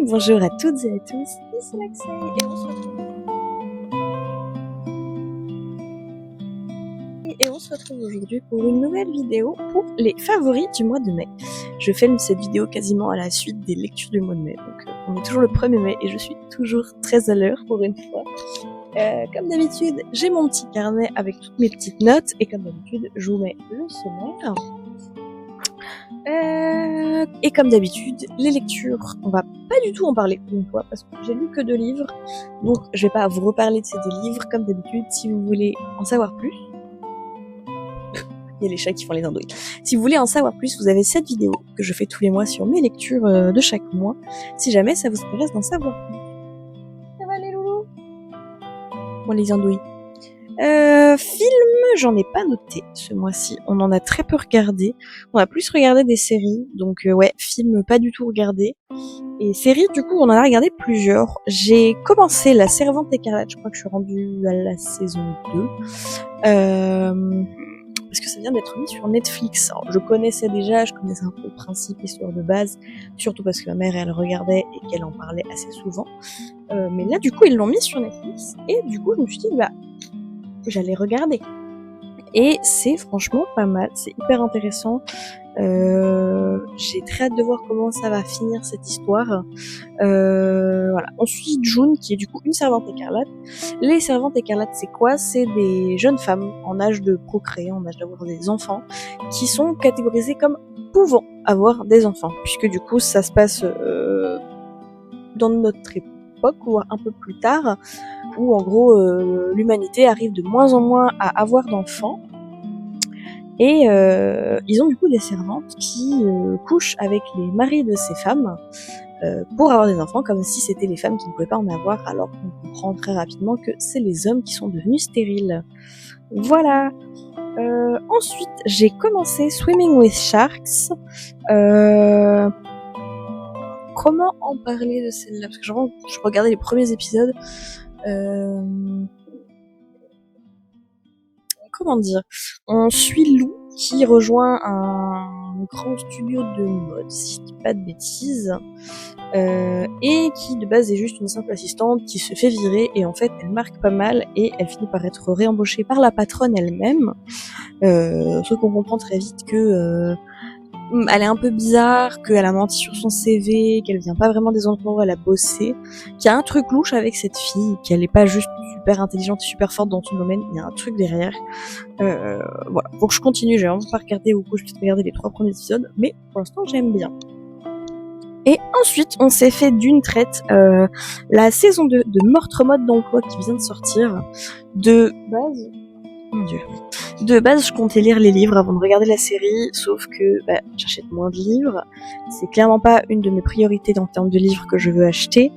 Bonjour à toutes et à tous, ici Maxey et on se retrouve aujourd'hui pour une nouvelle vidéo pour les favoris du mois de mai. Je filme cette vidéo quasiment à la suite des lectures du mois de mai, donc on est toujours le 1er mai et je suis toujours très à l'heure pour une fois. Comme d'habitude, j'ai mon petit carnet avec toutes mes petites notes et comme d'habitude, je vous mets le sommaire. Et comme d'habitude, les lectures, on va pas du tout en parler une fois parce que j'ai lu que 2 livres, donc je vais pas vous reparler de ces 2 livres. Comme d'habitude, si vous voulez en savoir plus, il y a les chats qui font les andouilles. Si vous voulez en savoir plus, vous avez cette vidéo que je fais tous les mois sur mes lectures de chaque mois. Si jamais ça vous intéresse d'en savoir plus. Ça va les loulous? Bon, les andouilles. Film, j'en ai pas noté ce mois-ci. On en a très peu regardé. On a plus regardé des séries. Donc ouais, film pas du tout regardé. Et séries, du coup, on en a regardé plusieurs. J'ai commencé La Servante écarlate. Je crois que je suis rendue à la saison 2. Parce que ça vient d'être mis sur Netflix. Alors, je connaissais déjà, je connaissais un peu le principe, l'histoire de base. Surtout parce que ma mère, elle regardait et qu'elle en parlait assez souvent. Mais là, du coup, ils l'ont mis sur Netflix. Et du coup, je me suis dit, j'allais regarder. Et c'est franchement pas mal, c'est hyper intéressant. J'ai très hâte de voir comment ça va finir cette histoire. Voilà. On suit June qui est du coup une servante écarlate. Les servantes écarlates, c'est quoi? C'est des jeunes femmes en âge de procréer, en âge d'avoir des enfants, qui sont catégorisées comme pouvant avoir des enfants, puisque du coup ça se passe dans notre époque ou un peu plus tard, où en gros l'humanité arrive de moins en moins à avoir d'enfants et ils ont du coup des servantes qui couchent avec les maris de ces femmes pour avoir des enfants, comme si c'était les femmes qui ne pouvaient pas en avoir, alors qu'on comprend très rapidement que c'est les hommes qui sont devenus stériles. Voilà. Ensuite j'ai commencé Swimming with Sharks. Comment en parler de celle-là? Parce que je regardais les premiers épisodes. Comment dire? On suit Lou qui rejoint un grand studio de mode, si je dis pas de bêtises, et qui de base est juste une simple assistante qui se fait virer et en fait elle marque pas mal et elle finit par être réembauchée par la patronne elle-même. Sauf qu'on comprend très vite que elle est un peu bizarre, qu'elle a menti sur son CV, qu'elle vient pas vraiment des endroits où elle a bossé, qu'il y a un truc louche avec cette fille, qu'elle est pas juste super intelligente et super forte dans son domaine, il y a un truc derrière. Voilà, faut que je continue, j'ai vraiment pas regardé au coup, je vais peut-être regarder les 3 premiers épisodes, mais pour l'instant j'aime bien. Et ensuite, on s'est fait d'une traite la saison 2 de Meurtre mode d'emploi qui vient de sortir. De base, mon dieu. De base, je comptais lire les livres avant de regarder la série, sauf que j'achète moins de livres. C'est clairement pas une de mes priorités en termes de livres que je veux acheter.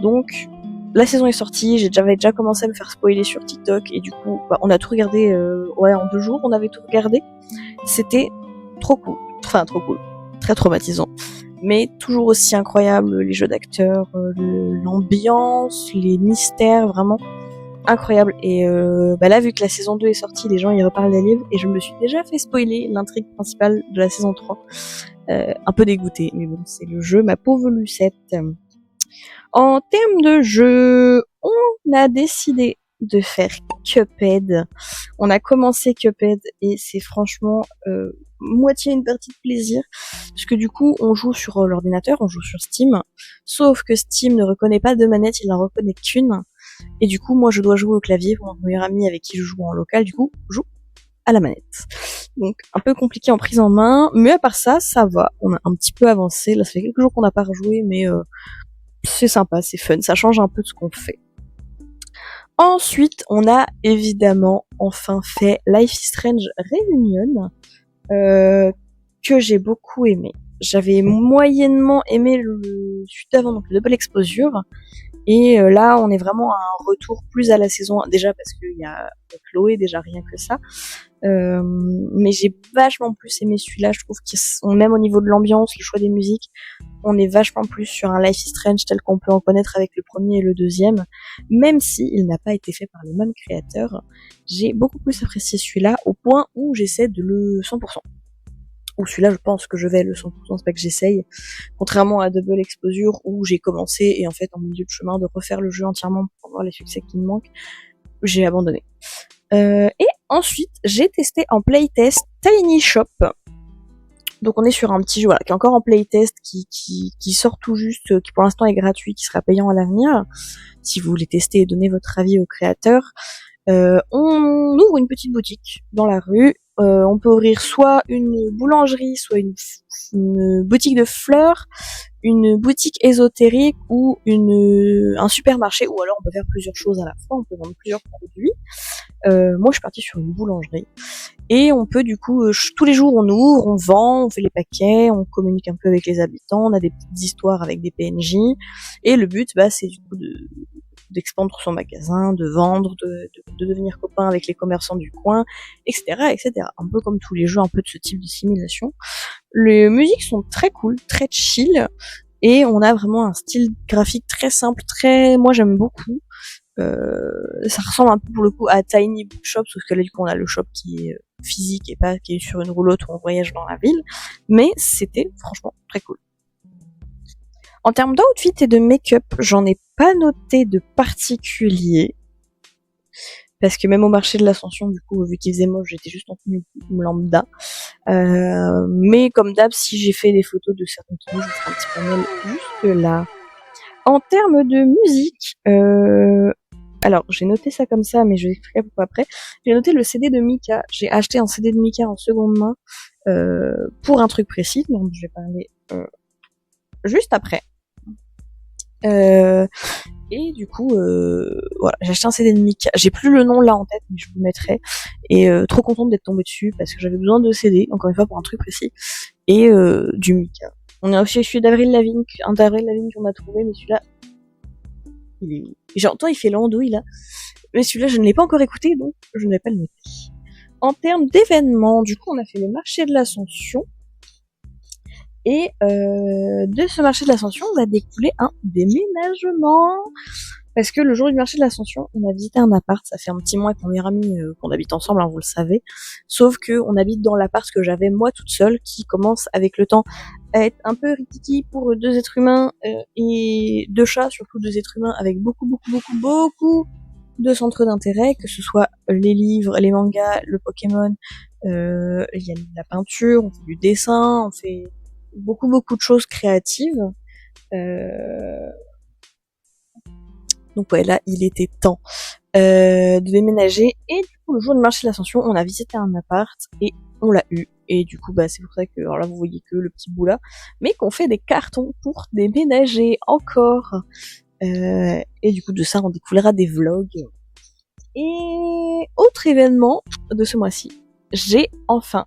Donc, la saison est sortie, j'avais déjà commencé à me faire spoiler sur TikTok, et du coup, on a tout regardé en 2 jours, on avait tout regardé. C'était trop cool. Enfin, trop cool. Très traumatisant. Mais toujours aussi incroyable, les jeux d'acteurs, l'ambiance, les mystères, vraiment incroyable. Et là, vu que la saison 2 est sortie, les gens y reparlent des livres et je me suis déjà fait spoiler l'intrigue principale de la saison 3. Un peu dégoûtée, mais bon, c'est le jeu, ma pauvre Lucette. En termes de jeu, on a décidé de faire Cuphead. On a commencé Cuphead et c'est franchement moitié une partie de plaisir, parce que du coup on joue sur l'ordinateur, on joue sur Steam, sauf que Steam ne reconnaît pas de manette, il n'en reconnaît qu'une. Et du coup, moi, je dois jouer au clavier pour mon meilleur ami avec qui je joue en local. Du coup, je joue à la manette. Donc, un peu compliqué en prise en main. Mais à part ça, ça va. On a un petit peu avancé. Là, ça fait quelques jours qu'on n'a pas rejoué, mais c'est sympa, c'est fun. Ça change un peu de ce qu'on fait. Ensuite, on a évidemment enfin fait Life is Strange Reunion, que j'ai beaucoup aimé. J'avais moyennement aimé le suite d'avant, donc le Double Exposure. Et là, on est vraiment à un retour plus à la saison 1, déjà parce qu'il y a Chloé, déjà rien que ça. Mais j'ai vachement plus aimé celui-là, je trouve qu'on même au niveau de l'ambiance, le choix des musiques, on est vachement plus sur un Life is Strange tel qu'on peut en connaître avec le premier et le deuxième, même si il n'a pas été fait par les mêmes créateurs. J'ai beaucoup plus apprécié celui-là, au point où j'essaie de le 100%. Ou celui-là, je pense que je vais le 100%, c'est pas que j'essaye. Contrairement à Double Exposure, où j'ai commencé, et en fait, en milieu de chemin, de refaire le jeu entièrement pour voir les succès qui me manquent, j'ai abandonné. Et ensuite, j'ai testé en playtest Tiny Shop. Donc on est sur un petit jeu, voilà, qui est encore en playtest, qui sort tout juste, qui pour l'instant est gratuit, qui sera payant à l'avenir. Si vous voulez tester et donner votre avis au créateur. On ouvre une petite boutique dans la rue. On peut ouvrir soit une boulangerie, soit une boutique de fleurs, une boutique ésotérique ou un supermarché, ou alors on peut faire plusieurs choses à la fois, on peut vendre plusieurs produits. Moi je suis partie sur une boulangerie. Et on peut du coup, tous les jours on ouvre, on vend, on fait les paquets, on communique un peu avec les habitants, on a des petites histoires avec des PNJ. Et le but, c'est du coup d'expandre son magasin, de vendre, de devenir copain avec les commerçants du coin, etc., etc. Un peu comme tous les jeux un peu de ce type de simulation. Les musiques sont très cool, très chill, et on a vraiment un style graphique très simple, moi j'aime beaucoup. Ça ressemble un peu pour le coup à Tiny Bookshop, sauf que là du coup on a le shop qui est physique et pas qui est sur une roulotte où on voyage dans la ville, mais c'était franchement très cool. En termes d'outfit et de make-up, j'en ai pas noté de particulier. Parce que même au marché de l'Ascension, du coup, vu qu'il faisait moche, j'étais juste en tenue lambda. Mais comme d'hab, si j'ai fait des photos de certaines tenues, je vous ferai un petit panel juste là. En termes de musique, alors j'ai noté ça comme ça, mais je vais expliquer pourquoi après. J'ai noté le CD de Mika. J'ai acheté un CD de Mika en seconde main pour un truc précis, donc je vais parler juste après. Et du coup, voilà, j'ai acheté un CD de Mika. J'ai plus le nom là en tête, mais je vous le mettrai. Et trop contente d'être tombée dessus parce que j'avais besoin de CD, encore une fois pour un truc précis. Et du Mika. On a aussi celui d'Avril Lavigne, un d'Avril Lavigne qu'on a trouvé, mais celui-là, j'entends, il fait l'andouille là. Mais celui-là, je ne l'ai pas encore écouté, donc je ne vais pas le noter. En termes d'événements, du coup, on a fait le marché de l'Ascension. Et de ce marché de l'Ascension va découler un déménagement. Parce que le jour du marché de l'Ascension, on a visité un appart. Ça fait un petit mois avec mon meilleur ami qu'on habite ensemble, hein, vous le savez. Sauf que on habite dans l'appart que j'avais moi toute seule, qui commence avec le temps à être un peu rikiki pour deux êtres humains et deux chats, surtout deux êtres humains, avec beaucoup de centres d'intérêt, que ce soit les livres, les mangas, le Pokémon, il y a la peinture, on fait du dessin, on fait beaucoup de choses créatives. Donc ouais, là, il était temps de déménager. Et du coup, le jour du marché de l'Ascension, on a visité un appart et on l'a eu. Et du coup, c'est pour ça que, alors là, vous voyez que le petit bout là, mais qu'on fait des cartons pour déménager encore. Et du coup, de ça, on découvrira des vlogs. Et autre événement de ce mois-ci, j'ai enfin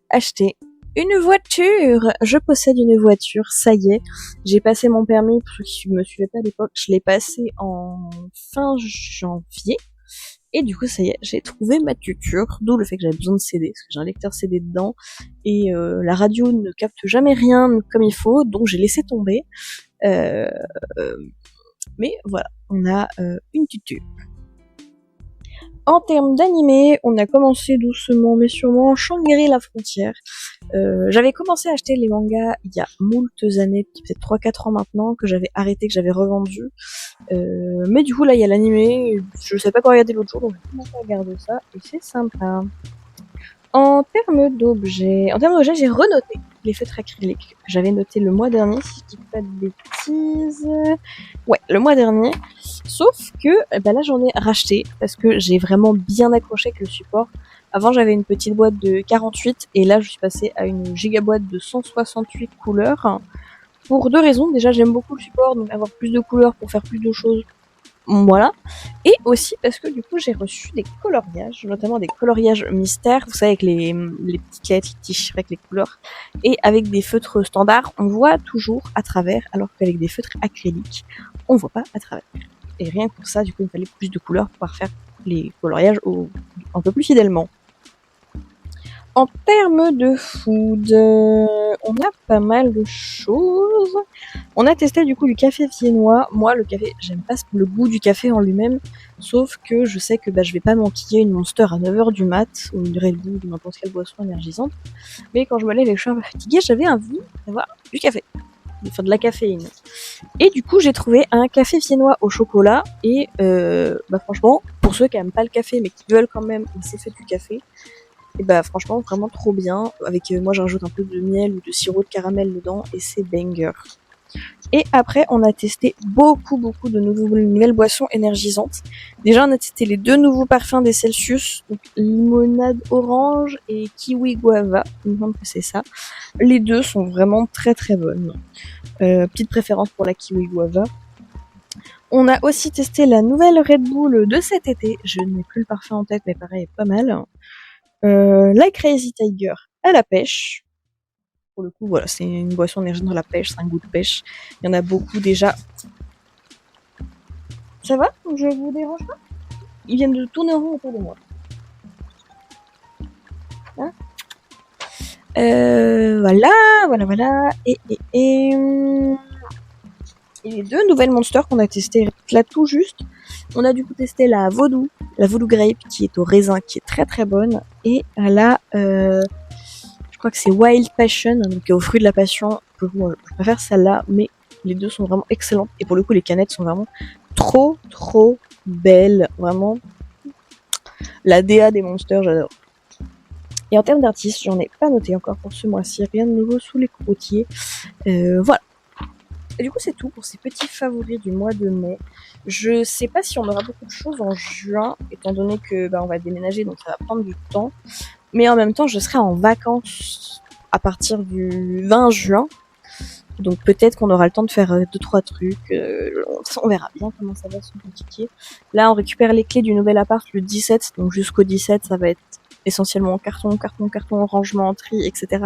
acheté une voiture. Je possède une voiture, ça y est. J'ai passé mon permis, pour ceux qui me suivaient pas à l'époque, je l'ai passé en fin janvier. Et du coup, ça y est, j'ai trouvé ma tuture, d'où le fait que j'avais besoin de CD, parce que j'ai un lecteur CD dedans, et la radio ne capte jamais rien comme il faut, donc j'ai laissé tomber. Mais voilà, on a une tuture. En termes d'animé, on a commencé doucement mais sûrement Shangri la frontière. J'avais commencé à acheter les mangas il y a moultes années, peut-être 3-4 ans maintenant, que j'avais arrêté, que j'avais revendu. Mais du coup là il y a l'animé, je savais pas quoi regarder l'autre jour, donc j'ai commencé à regarder ça et c'est sympa. En termes d'objets, j'ai renoté les feutres acryliques. J'avais noté le mois dernier, si je dis pas de bêtises. Ouais, le mois dernier. Sauf que là j'en ai racheté parce que j'ai vraiment bien accroché avec le support. Avant j'avais une petite boîte de 48 et là je suis passée à une gigaboîte de 168 couleurs. Pour deux raisons. Déjà j'aime beaucoup le support, donc avoir plus de couleurs pour faire plus de choses. Voilà. Et aussi parce que du coup j'ai reçu des coloriages, notamment des coloriages mystères, vous savez avec les petites lettres qui tichent avec les couleurs, et avec des feutres standards, on voit toujours à travers, alors qu'avec des feutres acryliques, on voit pas à travers. Et rien que pour ça, du coup il me fallait plus de couleurs pour pouvoir faire les coloriages un peu plus fidèlement. En termes de food, on a pas mal de choses. On a testé du coup du café viennois. Moi, le café, j'aime pas le goût du café en lui-même, sauf que je sais que je vais pas m'enquiller une Monster à 9h du mat, ou une Red Bull ou n'importe quelle boisson énergisante. Mais quand je me lève les cheveux fatigués, j'avais envie d'avoir du café. Enfin, de la caféine. Et du coup, j'ai trouvé un café viennois au chocolat. Et franchement, pour ceux qui aiment pas le café, mais qui veulent quand même un effet du café, et franchement, vraiment trop bien. Avec moi, je rajoute un peu de miel ou de sirop de caramel dedans, et c'est banger. Et après, on a testé beaucoup de nouvelles boissons énergisantes. Déjà, on a testé les 2 nouveaux parfums des Celsius, donc limonade orange et kiwi guava. Il me semble que c'est ça. Les deux sont vraiment très bonnes. Petite préférence pour la kiwi guava. On a aussi testé la nouvelle Red Bull de cet été. Je n'ai plus le parfum en tête, mais pareil, pas mal. La Crazy Tiger à la pêche. Pour le coup, voilà, c'est une boisson énergisante à la pêche, c'est un goût de pêche. Il y en a beaucoup déjà. Ça va? Je vous dérange pas? Ils viennent de tourner en rond autour de moi. Hein? Voilà. Et les 2 nouvelles monsters qu'on a testées là tout juste. On a du coup testé la Voodoo Grape qui est au raisin, qui est très bonne. Et la, je crois que c'est Wild Passion, donc au fruit de la passion. Moi, je préfère celle-là, mais les 2 sont vraiment excellentes. Et pour le coup, les canettes sont vraiment trop belles. Vraiment, la DA des monsters, j'adore. Et en termes d'artistes, j'en ai pas noté encore pour ce mois-ci. Rien de nouveau sous les croutiers. Voilà. Et du coup, c'est tout pour ces petits favoris du mois de mai. Je sais pas si on aura beaucoup de choses en juin, étant donné que on va déménager, donc ça va prendre du temps. Mais en même temps, je serai en vacances à partir du 20 juin. Donc peut-être qu'on aura le temps de faire 2-3 trucs. On verra bien comment ça va se compliquer. Là, on récupère les clés du nouvel appart le 17. Donc jusqu'au 17, ça va être essentiellement carton, rangement, tri, etc.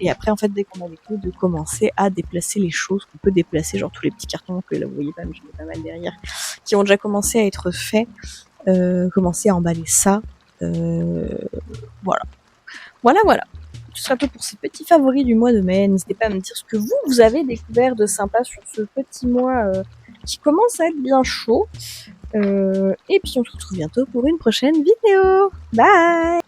Et après, en fait, dès qu'on a les clés, de commencer à déplacer les choses qu'on peut déplacer, genre tous les petits cartons que là vous voyez pas, mais je mets pas mal derrière, qui ont déjà commencé à être faits. Commencer à emballer ça. Voilà. Ce sera tout pour ces petits favoris du mois de mai. N'hésitez pas à me dire ce que vous avez découvert de sympa sur ce petit mois qui commence à être bien chaud. Et puis on se retrouve bientôt pour une prochaine vidéo. Bye!